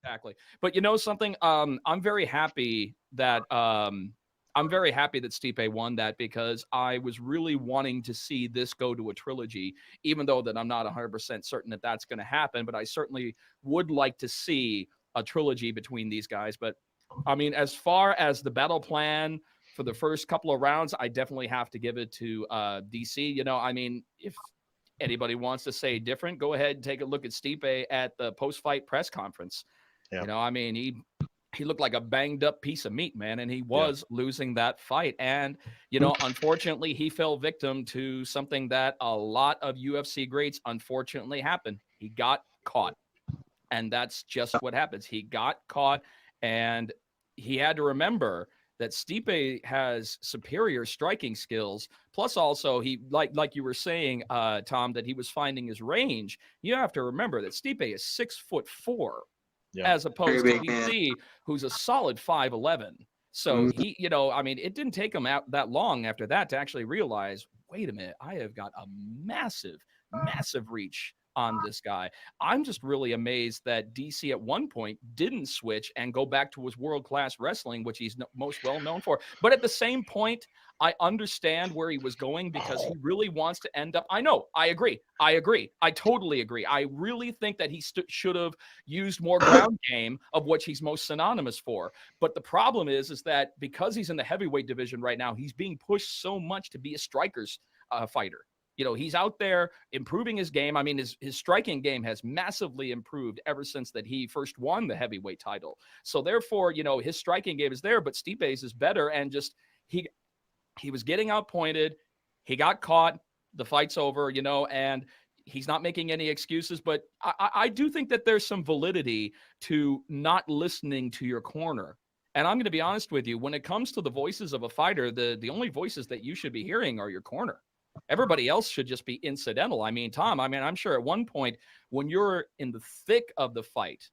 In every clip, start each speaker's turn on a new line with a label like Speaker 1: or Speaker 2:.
Speaker 1: exactly. But you know something? I'm very happy that Stipe won that because I was really wanting to see this go to a trilogy, even though that I'm not 100% certain that that's going to happen. But I certainly would like to see a trilogy between these guys. But I mean, as far as the battle plan for the first couple of rounds, I definitely have to give it to DC. You know, I mean, if anybody wants to say different, go ahead and take a look at Stipe at the post-fight press conference.
Speaker 2: Yeah.
Speaker 1: You know, I mean, he looked like a banged up piece of meat, man, and he
Speaker 2: Yeah.
Speaker 1: was losing that fight. And, you know, unfortunately, he fell victim to something that a lot of UFC greats unfortunately happened. He got caught. And that's just what happens. He got caught, and he had to remember that Stipe has superior striking skills. Plus, also he like you were saying, Tom, that he was finding his range. You have to remember that Stipe is 6'4",
Speaker 2: Yeah.
Speaker 1: as
Speaker 3: Very
Speaker 1: opposed to
Speaker 3: big man.
Speaker 1: DC, who's a solid 5'11". So
Speaker 3: Mhm.
Speaker 1: he, you know, I mean, it didn't take him out that long after that to actually realize, wait a minute, I have got a massive reach on this guy. I'm just really amazed that DC at one point didn't switch and go back to his world-class wrestling, which he's most well known for. But at the same point, I understand where he was going because he really wants to end up. I know. I agree. I totally agree. I really think that he should have used more ground game, of which he's most synonymous for. But the problem is that because he's in the heavyweight division right now, he's being pushed so much to be a striker's fighter. You know, he's out there improving his game. I mean, his striking game has massively improved ever since that he first won the heavyweight title. So therefore, you know, his striking game is there, but Stipe's is better. And just he was getting outpointed. He got caught. The fight's over, you know, and he's not making any excuses. But I do think that there's some validity to not listening to your corner. And I'm going to be honest with you, when it comes to the voices of a fighter, the only voices that you should be hearing are your corner. Everybody else should just be incidental. I mean, Tom, I mean, I'm sure at one point when you're in the thick of the fight,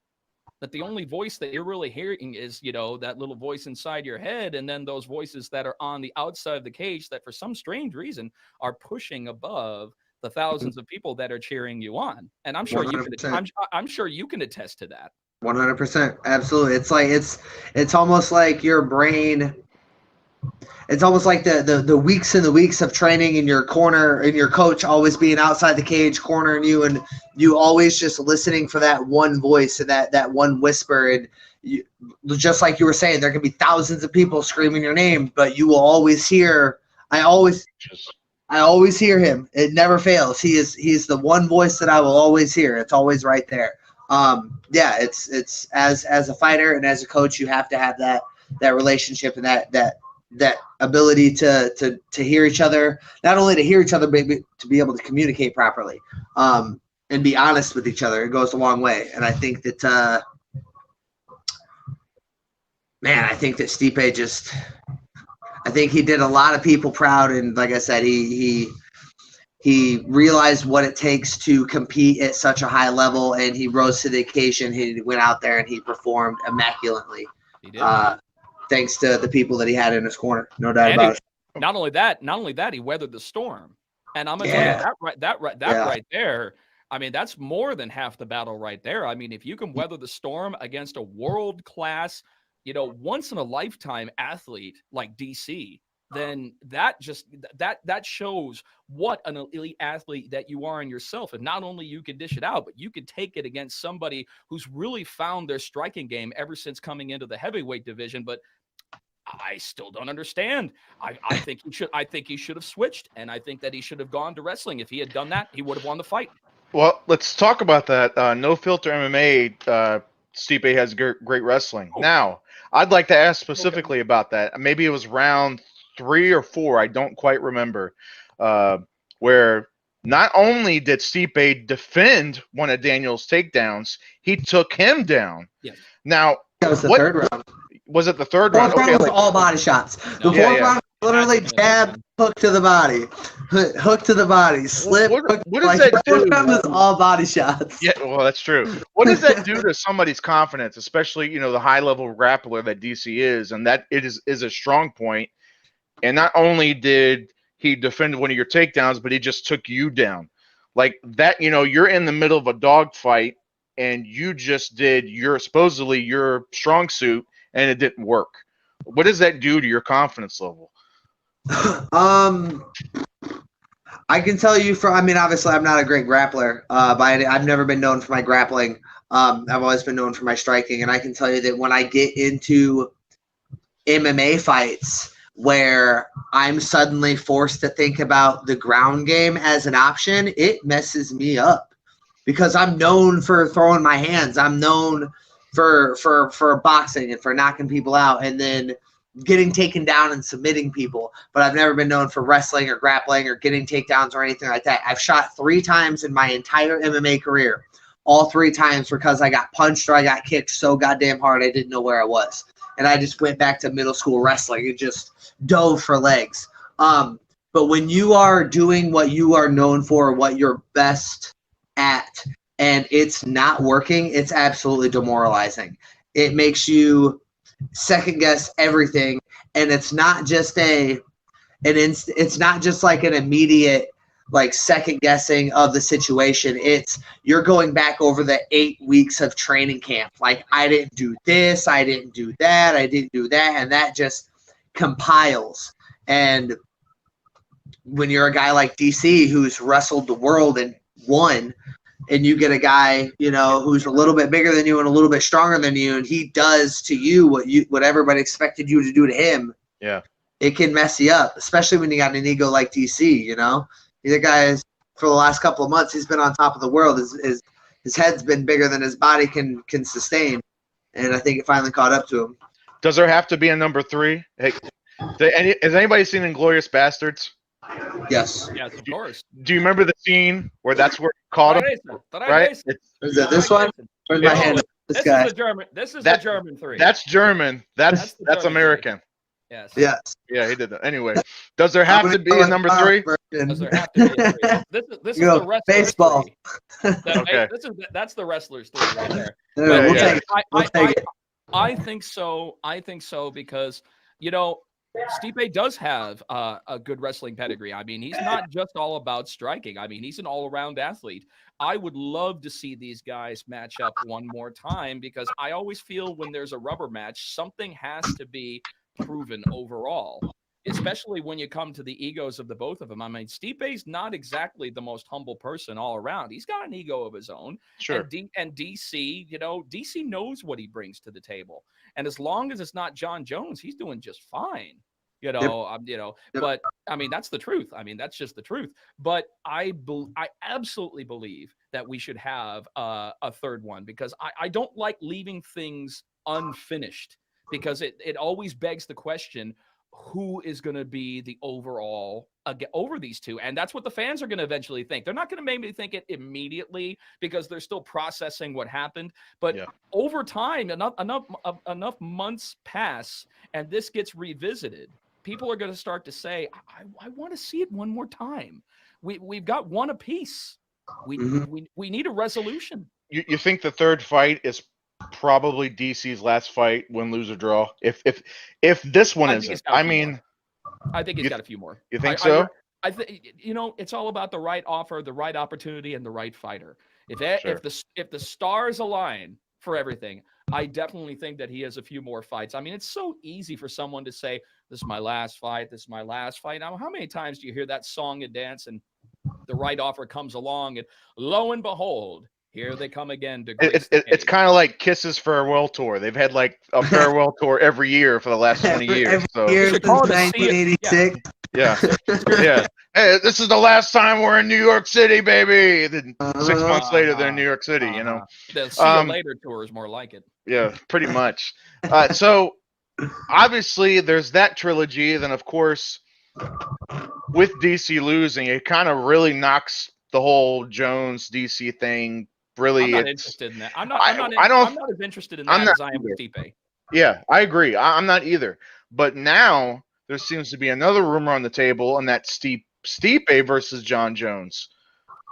Speaker 1: that the only voice that you're really hearing is, you know, that little voice inside your head, and then those voices that are on the outside of the cage that for some strange reason are pushing above the thousands of people that are cheering you on. And I'm sure you can
Speaker 3: 100%.
Speaker 1: I'm sure you can attest to that.
Speaker 3: 100%. Absolutely. It's like it's almost like your brain. It's almost like the weeks and the weeks of training in your corner and your coach always being outside the cage cornering you, and you always just listening for that one voice and that one whisper. And you, just like you were saying, there can be thousands of people screaming your name, but you will always hear. I always hear him. It never fails. He's the one voice that I will always hear. It's always right there. Yeah, it's as a fighter and as a coach, you have to have that relationship and that ability to hear each other, not only to hear each other, but to be able to communicate properly, and be honest with each other. It goes a long way. And I think that, I think that Stipe just, I think he did a lot of people proud. And like I said, he realized what it takes to compete at such a high level, and he rose to the occasion. He went out there and he performed immaculately.
Speaker 1: He did.
Speaker 3: Thanks to the people that he had in his corner, no doubt about it.
Speaker 1: Not only that, he weathered the storm. And I'm gonna tell you that right there. I mean, that's more than half the battle right there. I mean, if you can weather the storm against a world-class, you know, once in a lifetime athlete like DC, then that shows what an elite athlete that you are in yourself. And not only you can dish it out, but you can take it against somebody who's really found their striking game ever since coming into the heavyweight division. But I still don't understand. I think he should have switched, and I think that he should have gone to wrestling. If he had done that, he would have won the fight.
Speaker 2: Well, let's talk about that. No Filter MMA, Stipe has great wrestling. Now, I'd like to ask specifically about that. Maybe it was round 3 or 4, I don't quite remember, where not only did Stipe defend one of Daniel's takedowns, he took him down.
Speaker 1: Yes.
Speaker 2: Now,
Speaker 3: That was the third round.
Speaker 2: Was it the third
Speaker 3: Fourth
Speaker 2: round?
Speaker 3: round was all body shots. The fourth round was literally jab, hook to the body, hook to the body, slip.
Speaker 2: What does that do?
Speaker 3: Fourth round was all body shots.
Speaker 2: Yeah, well, that's true. What does that do to somebody's confidence, especially, you know, the high-level grappler that DC is, and that it is a strong point. And not only did he defend one of your takedowns, but he just took you down. Like that, you know, you're in the middle of a dogfight, and you just did supposedly your strong suit and it didn't work. What does that do to your confidence level?
Speaker 3: I can tell you I mean, obviously I'm not a great grappler, but I've never been known for my grappling. I've always been known for my striking, and I can tell you that when I get into MMA fights where I'm suddenly forced to think about the ground game as an option, it messes me up because I'm known for throwing my hands. I'm known for boxing and for knocking people out and then getting taken down and submitting people. But I've never been known for wrestling or grappling or getting takedowns or anything like that. I've shot 3 times in my entire MMA career. All 3 times because I got punched or I got kicked so goddamn hard I didn't know where I was. And I just went back to middle school wrestling and just dove for legs. But when you are doing what you are known for, what you're best at, and it's not working, it's absolutely demoralizing. It makes you second guess everything, and it's not just it's not just like an immediate like second guessing of the situation. It's you're going back over the 8 weeks of training camp. Like I didn't do this, I didn't do that, I didn't do that, and that just compiles. And when you're a guy like DC who's wrestled the world and won, and you get a guy, you know, who's a little bit bigger than you and a little bit stronger than you, and he does to you what everybody expected you to do to him.
Speaker 2: Yeah.
Speaker 3: It can mess you up, especially when you got an ego like DC, you know? The guy is, for the last couple of months, he's been on top of the world. His head's been bigger than his body can sustain, and I think it finally caught up to him.
Speaker 2: Does there have to be a number 3? Hey, has anybody seen Inglourious Bastards?
Speaker 3: Yes.
Speaker 1: Yes, of course.
Speaker 2: Do you remember the scene where that's where he caught him? Right?
Speaker 3: Is it this one? Where's my hand? This guy.
Speaker 1: Is the German. This is the German 3.
Speaker 2: That's German. That's
Speaker 1: German
Speaker 2: American.
Speaker 1: 3. Yes.
Speaker 3: Yes.
Speaker 2: Yeah, he did that. Anyway, does there have to be a number 3?
Speaker 1: Does there have to be a 3? This is the wrestler's
Speaker 3: baseball.
Speaker 1: 3.
Speaker 2: Okay.
Speaker 1: That's the wrestler's 3 right there.
Speaker 3: We'll
Speaker 2: yeah.
Speaker 3: take it.
Speaker 1: I think so. I think so because, you know, Stipe does have a good wrestling pedigree. I mean, he's not just all about striking. I mean, he's an all-around athlete. I would love to see these guys match up one more time because I always feel when there's a rubber match, something has to be proven overall, especially when you come to the egos of the both of them. I mean, Stipe's not exactly the most humble person all around. He's got an ego of his own.
Speaker 2: Sure.
Speaker 1: And DC, you know, DC knows what he brings to the table. And as long as it's not John Jones, he's doing just fine. You know,
Speaker 3: Yep.
Speaker 1: But I mean, that's the truth. I mean, that's just the truth. But I absolutely believe that we should have a third one because I don't like leaving things unfinished because it always begs the question, who is going to be the overall over these two? And that's what the fans are going to eventually think. They're not going to maybe think it immediately because they're still processing what happened. But over time, enough months pass and this gets revisited. People are going to start to say, I want to see it one more time. We've got one apiece. We need a resolution.
Speaker 2: You think the third fight is probably DC's last fight, win, lose, or draw? If this one isn't, I mean,
Speaker 1: I think he's got a few more.
Speaker 2: You think so?
Speaker 1: I think, you know, it's all about the right offer, the right opportunity, and the right fighter. If the stars align for everything, I definitely think that he has a few more fights. I mean, it's so easy for someone to say, this is my last fight. This is my last fight. Now, how many times do you hear that song and dance and the right offer comes along and lo and behold, here they come again to grace
Speaker 2: it's kind of like Kiss's farewell tour. They've had like a farewell tour every year for the last 20 years.
Speaker 3: Every
Speaker 2: So
Speaker 3: year since 1986.
Speaker 2: Yeah. Hey, this is the last time we're in New York City, baby. Then 6 months later, they're in New York City. You know,
Speaker 1: the See You Later tour is more like it.
Speaker 2: Yeah, pretty much. So obviously, there's that trilogy. Then, of course, with DC losing, it kind of really knocks the whole Jones DC thing. Really,
Speaker 1: I'm not interested in that. I'm not as interested in that as I am with Stipe.
Speaker 2: Yeah, I agree. I'm not either. But now there seems to be another rumor on the table, and that's Stipe versus John Jones.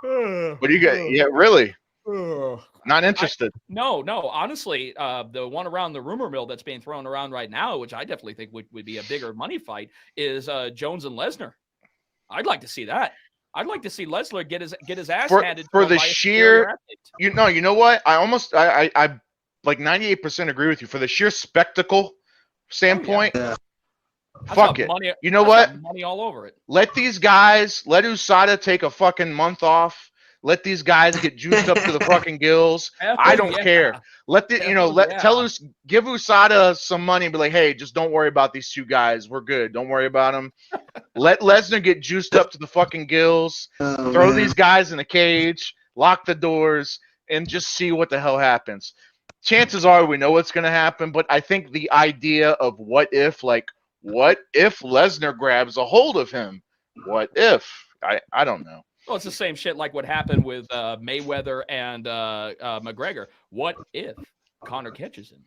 Speaker 2: What do you get? Yeah, really? Not interested.
Speaker 1: No. Honestly, the one around the rumor mill that's being thrown around right now, which I definitely think would be a bigger money fight, is Jones and Lesnar. I'd like to see that. I'd like to see Lesnar get his ass handed
Speaker 2: for the sheer you know what? I like 98% agree with you for the sheer spectacle standpoint.
Speaker 3: Yeah.
Speaker 1: That's
Speaker 2: Fuck
Speaker 1: got
Speaker 2: it.
Speaker 1: money.
Speaker 2: You know
Speaker 1: That's
Speaker 2: what?
Speaker 1: got money all over it.
Speaker 2: Let these guys, let USADA take a fucking month off. Let these guys get juiced up to the fucking gills. I
Speaker 1: Hell
Speaker 2: don't
Speaker 1: yeah.
Speaker 2: care. Let the
Speaker 1: Hell
Speaker 2: tell
Speaker 1: yeah.
Speaker 2: us, give USADA some money and be like, hey, just don't worry about these two guys. We're good. Don't worry about them. Let Lesnar get juiced up to the fucking gills.
Speaker 3: Oh
Speaker 2: Throw
Speaker 3: man.
Speaker 2: these guys in a cage. Lock the doors and just see what the hell happens. Chances are we know what's going to happen, but I think the idea of what if Lesnar grabs a hold of him? What if? I don't know.
Speaker 1: Well, it's the same shit like what happened with Mayweather and McGregor. What if Connor catches him?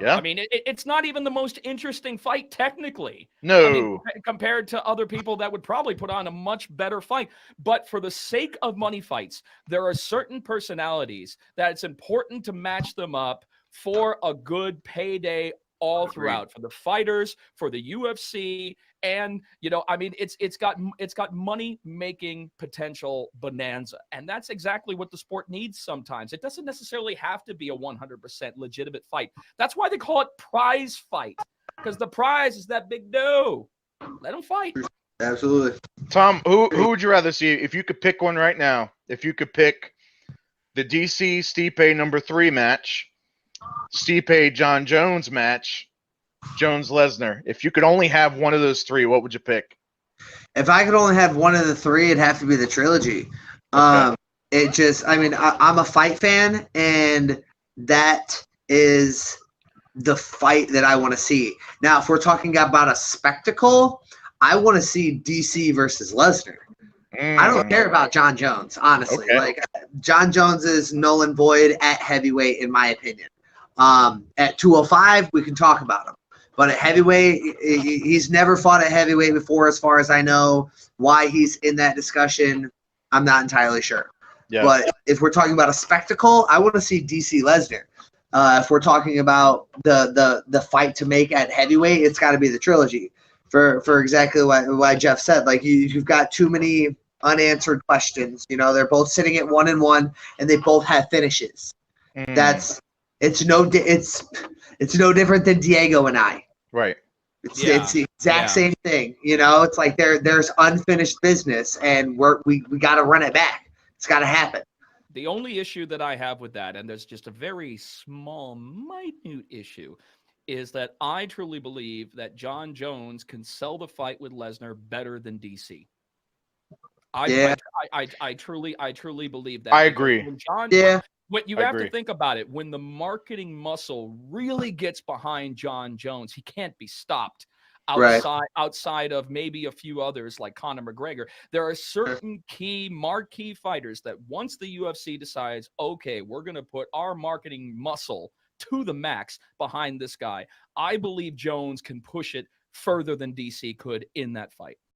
Speaker 2: Yeah.
Speaker 1: I mean, it's not even the most interesting fight technically. I mean,
Speaker 2: No.
Speaker 1: compared to other people that would probably put on a much better fight. But for the sake of money fights, there are certain personalities that it's important to match them up for a good payday all
Speaker 2: Agreed.
Speaker 1: throughout for the fighters, for the UFC, and I mean, it's got money making potential bonanza, and that's exactly what the sport needs. Sometimes it doesn't necessarily have to be a 100% legitimate fight. That's why they call it prize fight, because the prize is that big dough. Let them fight.
Speaker 3: Absolutely.
Speaker 2: Tom, who would you rather see if you could pick one right now? If you could pick the DC Stipe number 3 match, Stipe John Jones match, Jones Lesnar. If you could only have one of those three, what would you pick?
Speaker 3: If I could only have one of the three, it'd have to be the trilogy.
Speaker 2: Okay.
Speaker 3: It just, I mean, I'm a fight fan, and that is the fight that I want to see. Now, if we're talking about a spectacle, I want to see DC versus Lesnar. I don't care about John Jones, honestly.
Speaker 2: Okay.
Speaker 3: Like, John Jones is null and void at heavyweight, in my opinion. At 205, we can talk about him. But at heavyweight, he's never fought at heavyweight before, as far as I know. Why he's in that discussion, I'm not entirely sure.
Speaker 2: Yeah.
Speaker 3: But if we're talking about a spectacle, I want to see DC Lesnar. If we're talking about the fight to make at heavyweight, it's got to be the trilogy. For exactly why Jeff said, like you've got too many unanswered questions. They're both sitting at 1-1, and they both have finishes. It's no different than Diego and I.
Speaker 2: Right.
Speaker 3: It's
Speaker 1: Yeah.
Speaker 3: the exact
Speaker 1: Yeah.
Speaker 3: same thing. It's like there's unfinished business, and we got to run it back. It's got to happen.
Speaker 1: The only issue that I have with that, and there's just a very small, minute issue, is that I truly believe that John Jones can sell the fight with Lesnar better than DC.
Speaker 3: Yeah.
Speaker 1: I truly believe that.
Speaker 2: I
Speaker 1: because
Speaker 2: agree.
Speaker 1: when John,
Speaker 3: Yeah.
Speaker 1: what you
Speaker 2: I
Speaker 1: have to
Speaker 2: agree.
Speaker 1: think about it, when the marketing muscle really gets behind John Jones, he can't be stopped.
Speaker 3: Right.
Speaker 1: Outside of maybe a few others like Conor McGregor, there are certain key marquee fighters that once the UFC decides, okay, we're going to put our marketing muscle to the max behind this guy, I believe Jones can push it further than DC could in that fight.